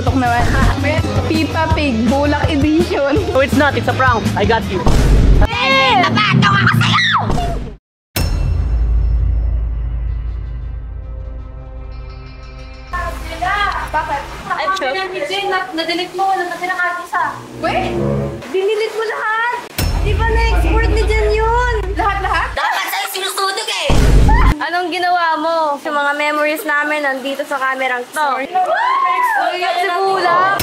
tutok naman. Peppa Pig, Bulak Edition. No, it's not. It's a prank. I got you. Nabato ako sa'yo! Bakit? Ay, na-delete mo. Wala kasi nakakisa. Wait! Dinilit mo lahat! Di ba na-export ni Jen yun? Lahat-lahat? Dapat sa'yo sinusunog eh! Anong ginawa mo? Yung mga memories namin nandito sa kamerang to. Ay, si Bulak!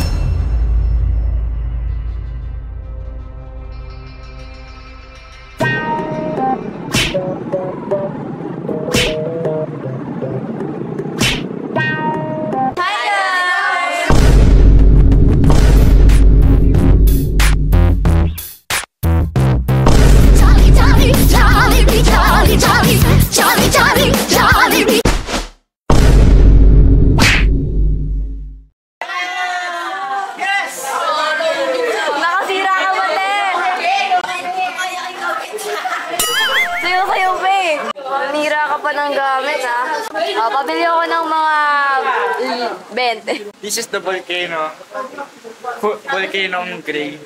Ng gamit ha. Pabili ako ng mga 20. This is the volcano. Volcano gray.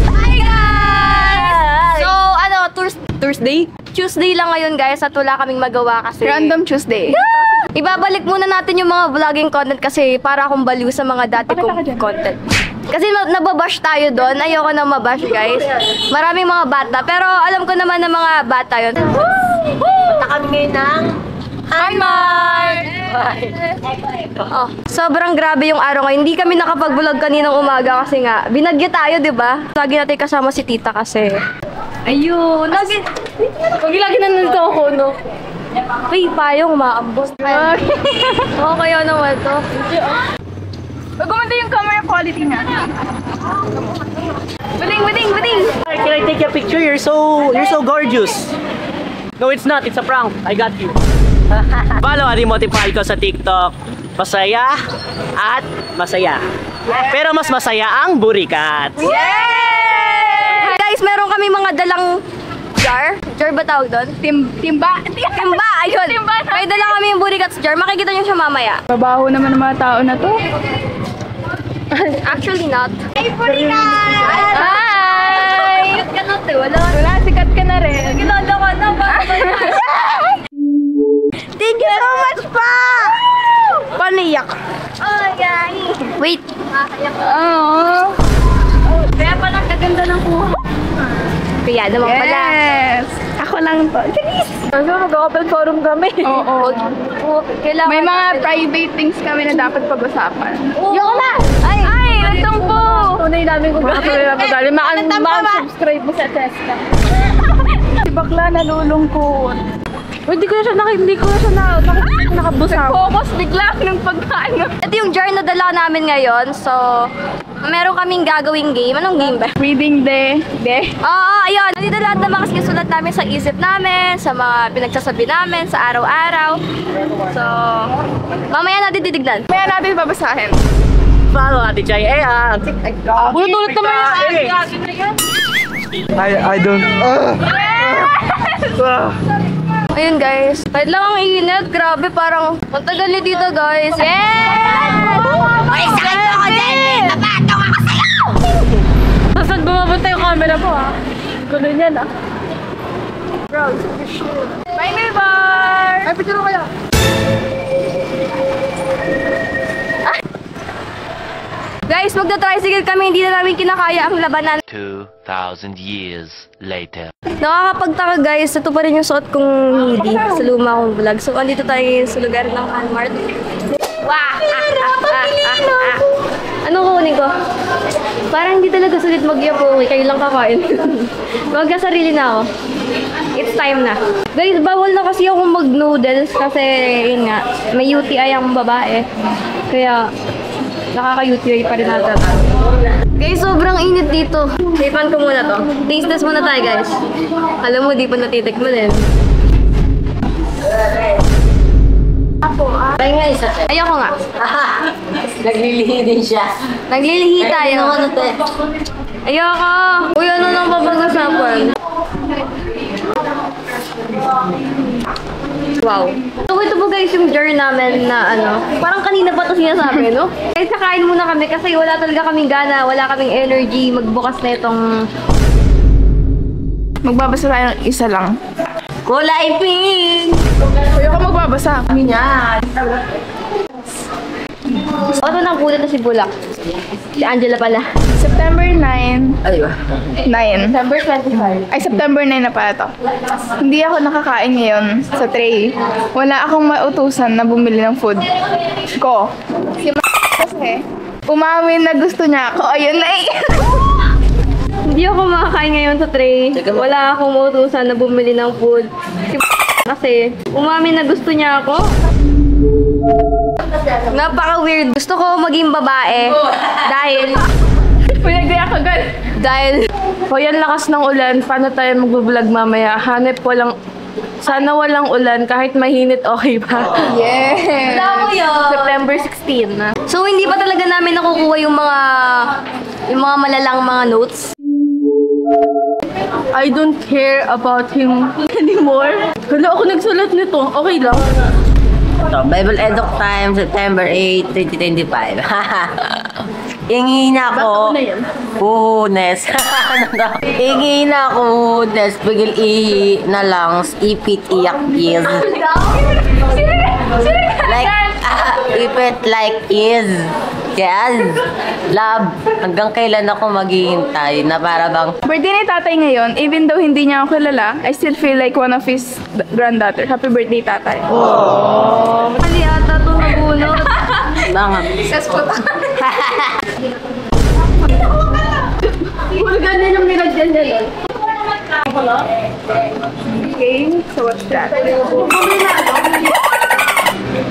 Hi guys! So Thursday? Tuesday lang ngayon guys at wala kaming magawa kasi Random Tuesday. Ibabalik muna natin yung mga vlogging content kasi para akong baliw sa mga dati kong content. Kasi nababash tayo doon. Ayoko nang mabash guys. Maraming mga bata. Pero alam ko naman na mga bata yun. Punta kami ngayon ng Hi Mark! Oh, sobrang grabe yung araw ngayon. Hindi kami nakapag-vlog kaninang umaga kasi nga binagyo tayo, di ba? Lagi natin kasama si tita kasi. Ayun. Lagi na nandito ako, no? Uy, payong maambos. Okay, naman to. Magumanda yung camera quality na. Bading! Can I take a picture? You're so gorgeous. No, it's not. It's a prank. I got you. Follow Arimote Falco sa TikTok. Masaya at masaya. Pero mas masaya ang Burikat. Yay! Guys, meron kami mga dalang jar. Jar ba tawag doon? Timba! Ayun. Timba na. May dala kami yung Burikat's jar. Makikita nyo siya mamaya. Mabaho naman ng mga tao na to. Actually not. Hey, Burikat! Hi! Sikat ka na to. Wala, sikat ka na rin. Ginala ka na ba? Thank you so much pa! Paniyak. Oh, guys. Wait. Oo. Kaya palang kaganda ng kuha. Kaya naman pala. Yes! Ako lang to. Bilis! Kasi mag-open forum kami. Oo. Kailangan May mga private things kami na dapat pag-usapan. Yung na! Ay! Nagtampo! Tunay namin kung bakit subscribe mo sa Tesla. Si bakla nalulungkot. Hindi ko na siya nakabusaw. Focus bigla ng pagkain. Ito yung jar na dala namin ngayon. So, meron kaming gagawing game. Anong game ba? Reading day. Oo, ayun. Nandito lahat ng mga sinusulat namin sa isip namin, sa mga pinagsasabi namin, sa araw-araw. So, mamaya natin titignan. Kaya natin babasahin. Follow Ate Chay. Ulit naman I don't... Ayun guys, kahit lang ang init, grabe parang matagal ni dito guys. Yes! Ay, sakit mo ako din! Nabato ako sa'yo! Saan bumabunta yung camera mo ha? Gulo niyan ah. Bro, bye neighbor! Ay, picture mo kaya? Guys, magta-tricycle kami, hindi na namin kinakaya ang labanan. 2,000 years later. Nakakapagtaka guys, ito pa rin yung suot kong hoodie sa luma kong vlog. So, andito tayo sa lugar ng Hanmart. Wow! Anong kukunin ko? Parang hindi talaga sulit mag-yapo. Kayo lang kakain. Magkasarili na ako. It's time na. Guys, bawal na kasi akong mag-noodles kasi yun nga, may UTI ang babae. Kaya, nakaka-UTI pa rin natin. Guys, sobrang init dito. Sipan ko muna to. Taste test muna tayo, guys. Alam mo, di pa natitikman din. Ay nga isa. Ayoko nga. Naglilihi din siya. Naglilihi tayo. Ano te? Ayoko. Uy, ano nang papag-usapan? Wow. So ito po guys yung jar namin na ano, parang kanina pa ito sinasabi, no? Kahit kakain muna kami kasi wala talaga kaming gana, wala kaming energy magbukas na itong... Magbabasa tayo ng isa lang. Kulay pink! Ayoko magbabasa. Kami niyan. Ito nang kulit na si Bulak. Si Angela pala. September 9. Ayun. 9. September 25. Ay, September 9 na pala to. Hindi ako nakakain ngayon sa tray. Wala akong mautusan na bumili ng food ko. Si kasi umamin na gusto niya ako. Ayun na eh. Hindi ako makakain ngayon sa tray. Wala akong mautusan na bumili ng food. Si kasi umamin na gusto niya ako. Napaka-weird. Gusto ko maging babae. Dahil... Pinagaya ka gan. Dahil... O yan, lakas ng ulan. Paano tayo mag-vlog mamaya? Hanep walang... Sana walang ulan. Kahit mahinit, okay pa? Yeah! Wala ko yun. September 16. So, hindi pa talaga namin nakukuha yung mga malalang mga notes. I don't care about him anymore. Hala, ako nagsulat nito. Okay lang. So, Bible Eduk Time, September 8, 2025. Ingi na ako. Puhunes. Ingi na ako. Puhunes. Bigil na lang. Ipit iyak is. Like, ipit like is. Yes. Love. Hanggang kailan ako maghihintay na para bang Birthday ni tatay ngayon, even though hindi niya ako kilala, I still feel like one of his granddaughter. Happy birthday, tatay. Mali ata ito nabunot. bangat. Ganyan yung nilagyan niya nun. Okay, so what's that?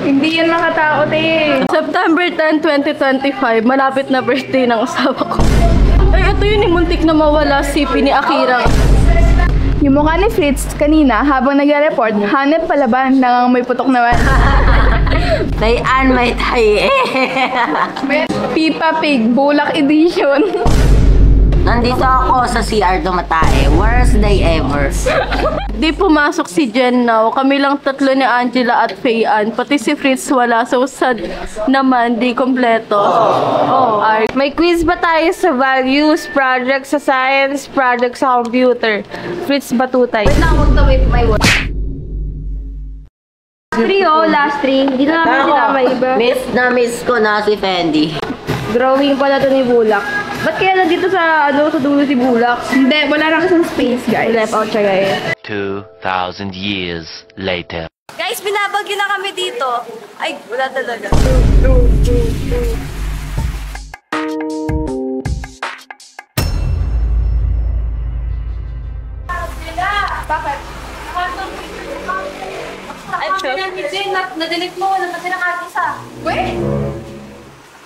Hindi yun makatao, te. September 10, 2025, malapit na birthday ng asawa ko. Ay, ito yun yung muntik na mawala sipi ni Akira. Yung mukha ni Fritz kanina habang nag-report, hanep palaban, nangangamoy putok naman. Tayan may tayo eh. Pipa Pig, Bulak Edition. Nandito ako sa CR Dumatae. Worst day ever. Di pumasok si Jen now. Kami lang tatlo ni Angela at Fayan. Pati si Fritz wala. So sad naman, di kompleto. Oh. May quiz ba tayo sa values, project sa science, project sa computer? Fritz Batutay. Wait lang, magtawid my word. 3 last 3. Hindi na namin sinama iba. Miss ko na si Fendi. Drawing pala to ni Bulak. Ba't kaya nandito sa dulo si Bulak? Hindi, wala na kasing space, guys. Left out siya guys. 2,000 years later. Guys, binabagyo na kami dito. Ay, wala talaga. Bakit? Ay, Jen, na-delete mo. Wala kasi nakatisa. Wait!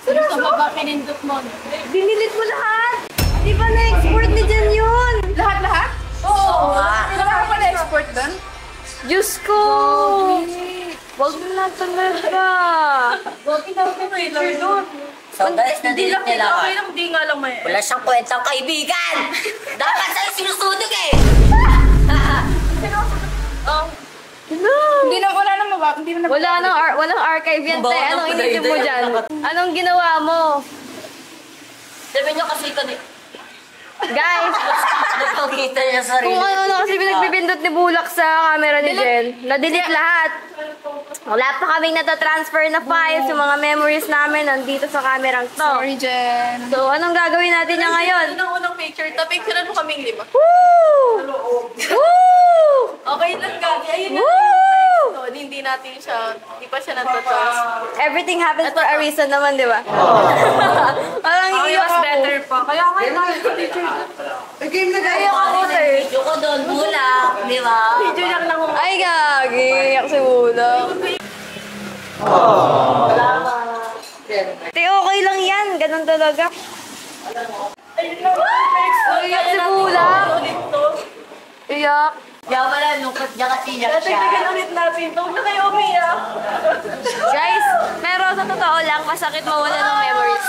Sa baba pinindot mo. Dinilit mo lahat! Di ba na-export ni Jen yun? Lahat-lahat? Oo. Wala ka pa na-export doon? Diyos ko! Wag mo na talaga. So guys, na-delete niya lang. Okay lang, di nga lang may... Wala siyang kwentang kaibigan. Dapat sa'yo sinusunog eh. Hindi na, wala nang mababa. Hindi na Walang archive yan, te. Anong inisip mo dyan? Anong ginawa mo? Sabi niyo kasi ito ni... Guys, Napakita niya sarili. kung ano kasi pinagbibindot ni Bulak sa camera ni Jen, na-delete lahat. Wala pa kaming natatransfer na files, yung mga memories namin nandito sa camerang to. Sorry, Jen. So, anong gagawin natin niya ngayon? Unang picture, tapicturean mo kaming 5. Woo! Woo! Okay lang, Gabi. Ayun na. Woo! Hindi natin siya, hindi pa siya natatrans. Everything happens for a reason naman, di ba? Parang Ay, iiyak mas ako. better pa. Kaya ngayon tayo sa picture. Iiyak ako, sir. Video ko doon, bulak. Di ba? Video lang lang ako. Ay, gagi. Iyak si Bulak. Te, okay lang yan. Ganun talaga. Iyak si Bulak. Iyak. Diyan wala, lungkot niya kasi niya siya. Tignan ulit natin. Huwag na kayo umiyak. Guys, pero sa totoo lang, masakit mawala ng memories.